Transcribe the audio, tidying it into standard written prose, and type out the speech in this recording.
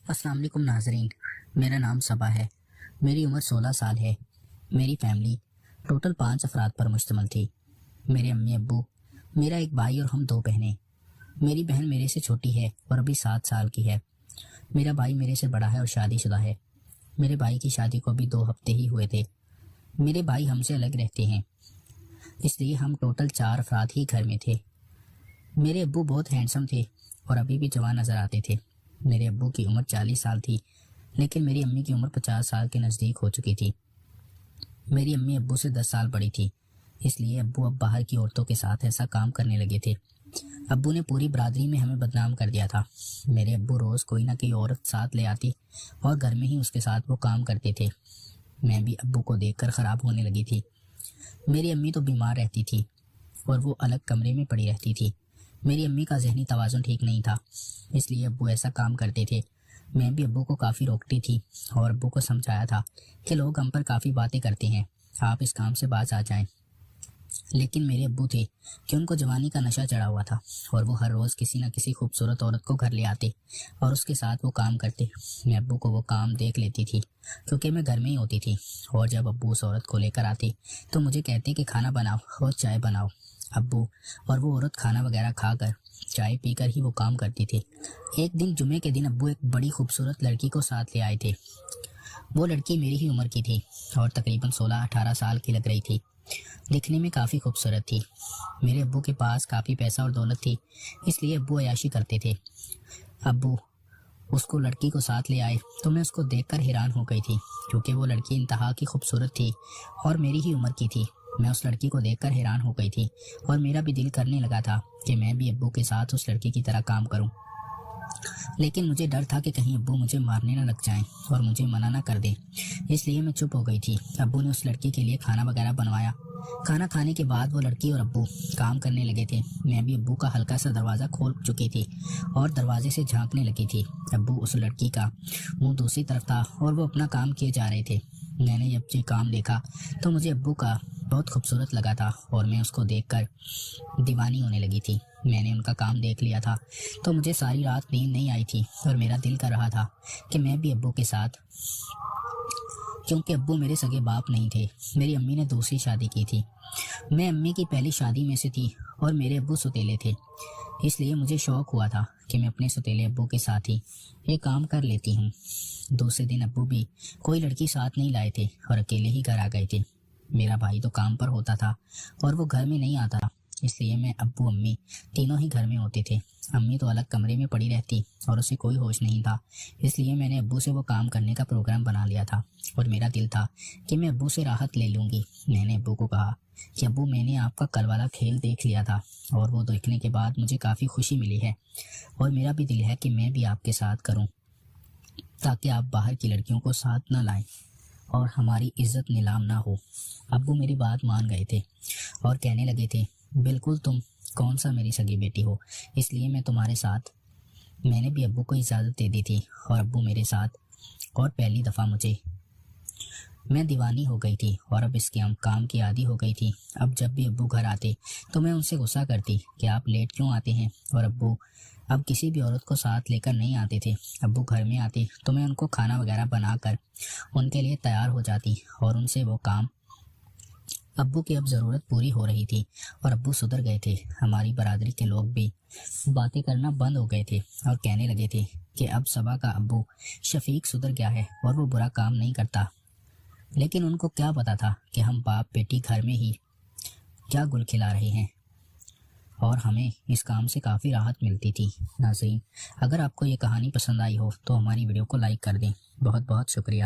السلام علیکم ناظرین، میرا نام صبا ہے۔ میری عمر 16 سال ہے۔ میری فیملی ٹوٹل 5 افراد پر مشتمل تھی۔ میرے امی ابو، میرا ایک بھائی اور ہم 2 بہنیں۔ میری بہن میرے سے چھوٹی ہے اور ابھی 7 سال کی ہے۔ میرا بھائی میرے سے بڑا ہے اور شادی شدہ ہے۔ میرے بھائی کی شادی کو ابھی 2 ہفتے ہی ہوئے تھے۔ میرے بھائی ہم سے الگ رہتے ہیں، اس لیے ہم ٹوٹل 4 افراد ہی گھر میں تھے۔ میرے ابو بہت ہینڈسم تھے اور ابھی بھی جوان نظر آتے تھے۔ میرے ابو کی عمر 40 سال تھی، لیکن میری امی کی عمر 50 سال کے نزدیک ہو چکی تھی۔ میری امی ابو سے 10 سال بڑی تھی، اس لیے ابو اب باہر کی عورتوں کے ساتھ ایسا کام کرنے لگے تھے۔ ابو نے پوری برادری میں ہمیں بدنام کر دیا تھا۔ میرے ابو روز کوئی نہ کوئی عورت ساتھ لے آتی اور گھر میں ہی اس کے ساتھ وہ کام کرتے تھے۔ میں بھی ابو کو دیکھ کر خراب ہونے لگی تھی۔ میری امی تو بیمار رہتی تھی اور وہ الگ کمرے میں پڑی رہتی تھی۔ میری امی کا ذہنی توازن ٹھیک نہیں تھا، اس لیے ابو ایسا کام کرتے تھے۔ میں بھی ابو کو کافی روکتی تھی اور ابو کو سمجھایا تھا کہ لوگ ہم پر کافی باتیں کرتے ہیں، آپ اس کام سے باز آ جائیں۔ لیکن میرے ابو تھے کہ ان کو جوانی کا نشہ چڑھا ہوا تھا اور وہ ہر روز کسی نہ کسی خوبصورت عورت کو گھر لے آتے اور اس کے ساتھ وہ کام کرتے۔ میں ابو کو وہ کام دیکھ لیتی تھی کیونکہ میں گھر میں ہی ہوتی تھی، اور جب ابو اس عورت کو لے کر آتے تو مجھے کہتے کہ کھانا بناؤ اور چائے بناؤ۔ ابو اور وہ عورت کھانا وغیرہ کھا کر چائے پی کر ہی وہ کام کرتی تھی۔ ایک دن جمعے کے دن ابو ایک بڑی خوبصورت لڑکی کو ساتھ لے آئے تھے۔ وہ لڑکی میری ہی عمر کی تھی اور تقریباً 16-18 سال کی لگ رہی تھی۔ دکھنے میں کافی خوبصورت تھی۔ میرے ابو کے پاس کافی پیسہ اور دولت تھی، اس لیے ابو عیاشی کرتے تھے۔ ابو اس کو لڑکی کو ساتھ لے آئے تو میں اس کو دیکھ کر حیران ہو گئی تھی، کیونکہ وہ لڑکی انتہا کی خوبصورت تھی اور میری ہی عمر کی تھی۔ میں اس لڑکی کو دیکھ کر حیران ہو گئی تھی اور میرا بھی دل کرنے لگا تھا کہ میں بھی ابو کے ساتھ اس لڑکی کی طرح کام کروں، لیکن مجھے ڈر تھا کہ کہیں ابو مجھے مارنے نہ لگ جائیں اور مجھے منع نہ کر دیں، اس لیے میں چپ ہو گئی تھی۔ ابو نے اس لڑکی کے لیے کھانا وغیرہ بنوایا۔ کھانا کھانے کے بعد وہ لڑکی اور ابو کام کرنے لگے تھے۔ میں بھی ابو کا ہلکا سا دروازہ کھول چکی تھی اور دروازے سے جھانکنے لگی تھی۔ ابو اس لڑکی کا منہ دوسری طرف تھا اور وہ اپنا کام کیے جا رہے تھے۔ میں نے جب یہ کام دیکھا تو مجھے ابو کا بہت خوبصورت لگا تھا اور میں اس کو دیکھ کر دیوانی ہونے لگی تھی۔ میں نے ان کا کام دیکھ لیا تھا تو مجھے ساری رات نیند نہیں آئی تھی اور میرا دل کر رہا تھا کہ میں بھی ابو کے ساتھ، کیونکہ ابو میرے سگے باپ نہیں تھے، میری امی نے دوسری شادی کی تھی۔ میں امی کی پہلی شادی میں سے تھی اور میرے ابو سوتیلے تھے، اس لیے مجھے شوق ہوا تھا کہ میں اپنے سوتیلے ابو کے ساتھ ہی یہ کام کر لیتی ہوں۔ دوسرے دن ابو بھی کوئی لڑکی ساتھ نہیں لائے تھے اور اکیلے ہی گھر آ گئے تھے۔ میرا بھائی تو کام پر ہوتا تھا اور وہ گھر میں نہیں آتا، اس لیے میں ابو امی تینوں ہی گھر میں ہوتے تھے۔ امی تو الگ کمرے میں پڑی رہتی اور اسے کوئی ہوش نہیں تھا، اس لیے میں نے ابو سے وہ کام کرنے کا پروگرام بنا لیا تھا اور میرا دل تھا کہ میں ابو سے راحت لے لوں گی۔ میں نے ابو کو کہا کہ ابو میں نے آپ کا کل والا کھیل دیکھ لیا تھا اور وہ دیکھنے کے بعد مجھے کافی خوشی ملی ہے اور میرا بھی دل ہے کہ میں بھی آپ کے ساتھ کروں، تاکہ آپ باہر کی لڑکیوں کو ساتھ نہ لائیں اور ہماری عزت نیلام نہ ہو۔ ابو میری بات مان گئے تھے اور کہنے لگے تھے بالکل، تم کون سا میری سگی بیٹی ہو، اس لیے میں تمہارے ساتھ۔ میں نے بھی ابو کو اجازت دے دی تھی اور ابو میرے ساتھ، اور پہلی دفعہ میں دیوانی ہو گئی تھی اور اب اس کے کام کی عادی ہو گئی تھی۔ اب جب بھی ابو گھر آتے تو میں ان سے غصہ کرتی کہ آپ لیٹ کیوں آتے ہیں، اور ابو اب کسی بھی عورت کو ساتھ لے کر نہیں آتے تھے۔ ابو گھر میں آتے تو میں ان کو کھانا وغیرہ بنا کر ان کے لیے تیار ہو جاتی اور ان سے وہ کام۔ ابو کی اب ضرورت پوری ہو رہی تھی اور ابو سدھر گئے تھے۔ ہماری برادری کے لوگ بھی باتیں کرنا بند ہو گئے تھے اور کہنے لگے تھے کہ اب صبا کا ابو شفیق سدھر گیا ہے اور وہ برا کام نہیں کرتا، لیکن ان کو کیا پتا تھا کہ ہم باپ بیٹی گھر میں ہی کیا گل کھلا رہے ہیں اور ہمیں اس کام سے کافی راحت ملتی تھی۔ ناظرین، اگر آپ کو یہ کہانی پسند آئی ہو تو ہماری ویڈیو کو لائک کر دیں۔ بہت بہت شکریہ۔